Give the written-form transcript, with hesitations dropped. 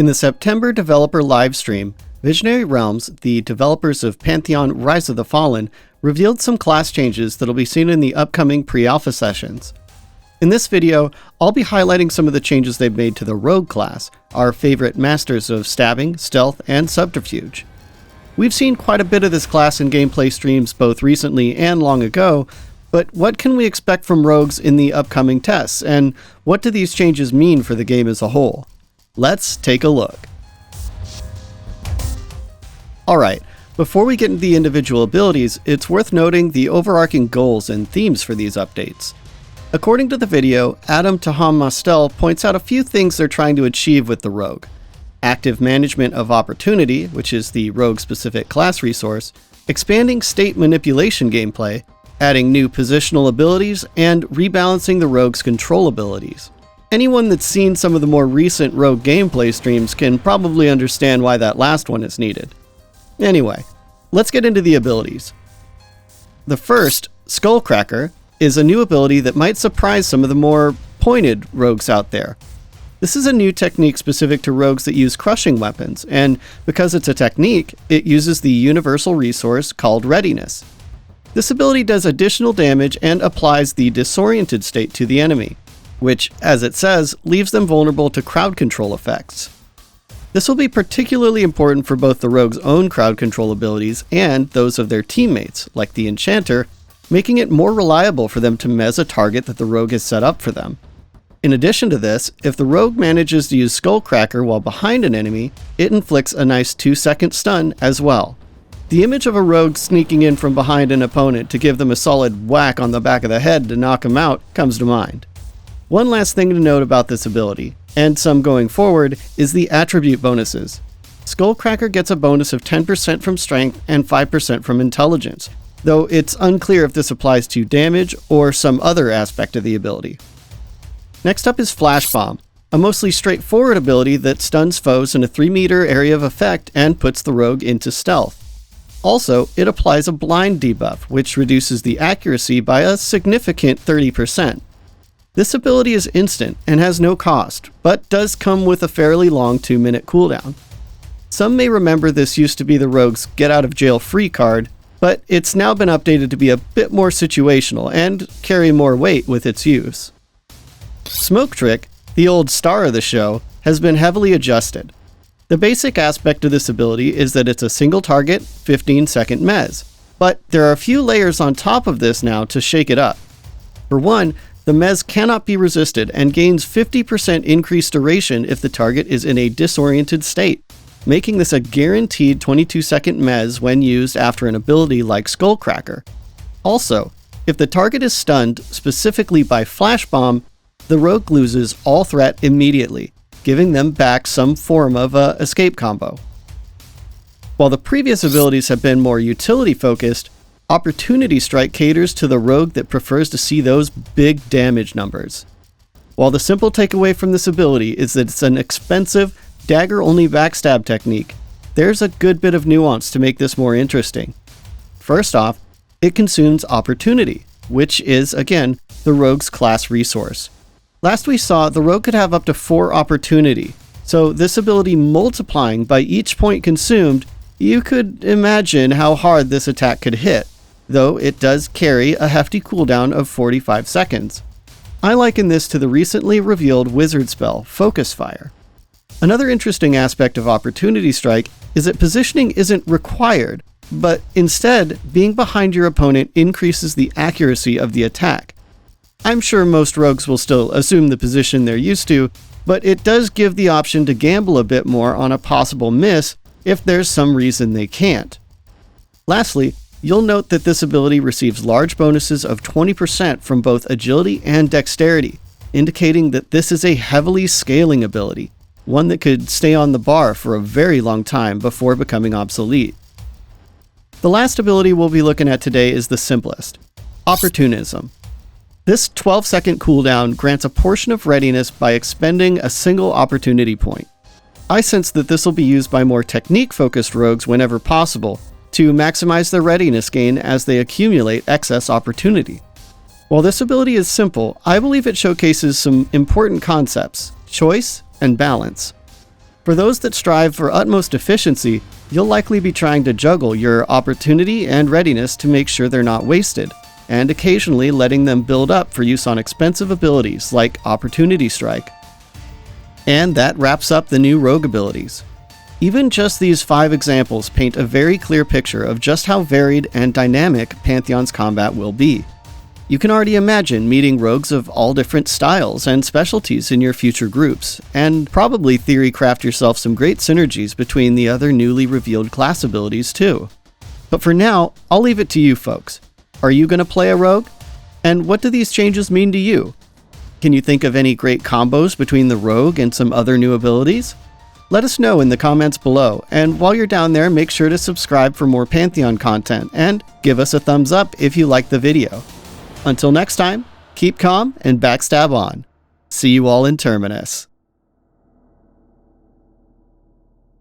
In the September developer livestream, Visionary Realms, the developers of Pantheon Rise of the Fallen, revealed some class changes that'll be seen in the upcoming pre-alpha sessions. In this video, I'll be highlighting some of the changes they've made to the Rogue class, our favorite masters of stabbing, stealth, and subterfuge. We've seen quite a bit of this class in gameplay streams both recently and long ago, but what can we expect from rogues in the upcoming tests, and what do these changes mean for the game as a whole? Let's take a look. Alright, before we get into the individual abilities, it's worth noting the overarching goals and themes for these updates. According to the video, Adam Taham Mastel points out a few things they're trying to achieve with the Rogue. Active management of opportunity, which is the Rogue-specific class resource, expanding state manipulation gameplay, adding new positional abilities, and rebalancing the Rogue's control abilities. Anyone that's seen some of the more recent Rogue gameplay streams can probably understand why that last one is needed. Anyway, let's get into the abilities. The first, Skullcracker, is a new ability that might surprise some of the more pointed rogues out there. This is a new technique specific to rogues that use crushing weapons, and because it's a technique, it uses the universal resource called Readiness. This ability does additional damage and applies the disoriented state to the enemy, which, as it says, leaves them vulnerable to crowd control effects. This will be particularly important for both the rogue's own crowd control abilities and those of their teammates, like the Enchanter, making it more reliable for them to mez a target that the rogue has set up for them. In addition to this, if the rogue manages to use Skullcracker while behind an enemy, it inflicts a nice 2-second stun as well. The image of a rogue sneaking in from behind an opponent to give them a solid whack on the back of the head to knock them out comes to mind. One last thing to note about this ability, and some going forward, is the attribute bonuses. Skullcracker gets a bonus of 10% from strength and 5% from intelligence, though it's unclear if this applies to damage or some other aspect of the ability. Next up is Flashbomb, a mostly straightforward ability that stuns foes in a 3-meter area of effect and puts the rogue into stealth. Also, it applies a blind debuff, which reduces the accuracy by a significant 30%. This ability is instant and has no cost, but does come with a fairly long 2-minute cooldown. Some may remember this used to be the rogue's get out of jail free card, but it's now been updated to be a bit more situational and carry more weight with its use. Smoke Trick, the old star of the show, has been heavily adjusted. The basic aspect of this ability is that it's a single target, 15-second mez, but there are a few layers on top of this now to shake it up. For one, the mez cannot be resisted and gains 50% increased duration if the target is in a disoriented state, making this a guaranteed 22-second mez when used after an ability like Skullcracker. Also, if the target is stunned, specifically by Flashbomb, the rogue loses all threat immediately, giving them back some form of a escape combo. While the previous abilities have been more utility-focused, Opportunity Strike caters to the rogue that prefers to see those big damage numbers. While the simple takeaway from this ability is that it's an expensive, dagger-only backstab technique, there's a good bit of nuance to make this more interesting. First off, it consumes Opportunity, which is, again, the rogue's class resource. Last we saw, the rogue could have up to 4 Opportunity, so this ability multiplying by each point consumed, you could imagine how hard this attack could hit, though it does carry a hefty cooldown of 45 seconds. I liken this to the recently revealed wizard spell, Focus Fire. Another interesting aspect of Opportunity Strike is that positioning isn't required, but instead, being behind your opponent increases the accuracy of the attack. I'm sure most rogues will still assume the position they're used to, but it does give the option to gamble a bit more on a possible miss if there's some reason they can't. Lastly, you'll note that this ability receives large bonuses of 20% from both agility and dexterity, indicating that this is a heavily scaling ability, one that could stay on the bar for a very long time before becoming obsolete. The last ability we'll be looking at today is the simplest, Opportunism. This 12-second cooldown grants a portion of readiness by expending a single opportunity point. I sense that this will be used by more technique-focused rogues whenever possible, to maximize their readiness gain as they accumulate excess opportunity. While this ability is simple, I believe it showcases some important concepts, choice and balance. For those that strive for utmost efficiency, you'll likely be trying to juggle your opportunity and readiness to make sure they're not wasted, and occasionally letting them build up for use on expensive abilities like Opportunity Strike. And that wraps up the new rogue abilities. Even just these 5 examples paint a very clear picture of just how varied and dynamic Pantheon's combat will be. You can already imagine meeting rogues of all different styles and specialties in your future groups, and probably theorycraft yourself some great synergies between the other newly revealed class abilities too. But for now, I'll leave it to you folks. Are you going to play a rogue? And what do these changes mean to you? Can you think of any great combos between the rogue and some other new abilities? Let us know in the comments below, and while you're down there, make sure to subscribe for more Pantheon content, and give us a thumbs up if you liked the video. Until next time, keep calm and backstab on. See you all in Terminus.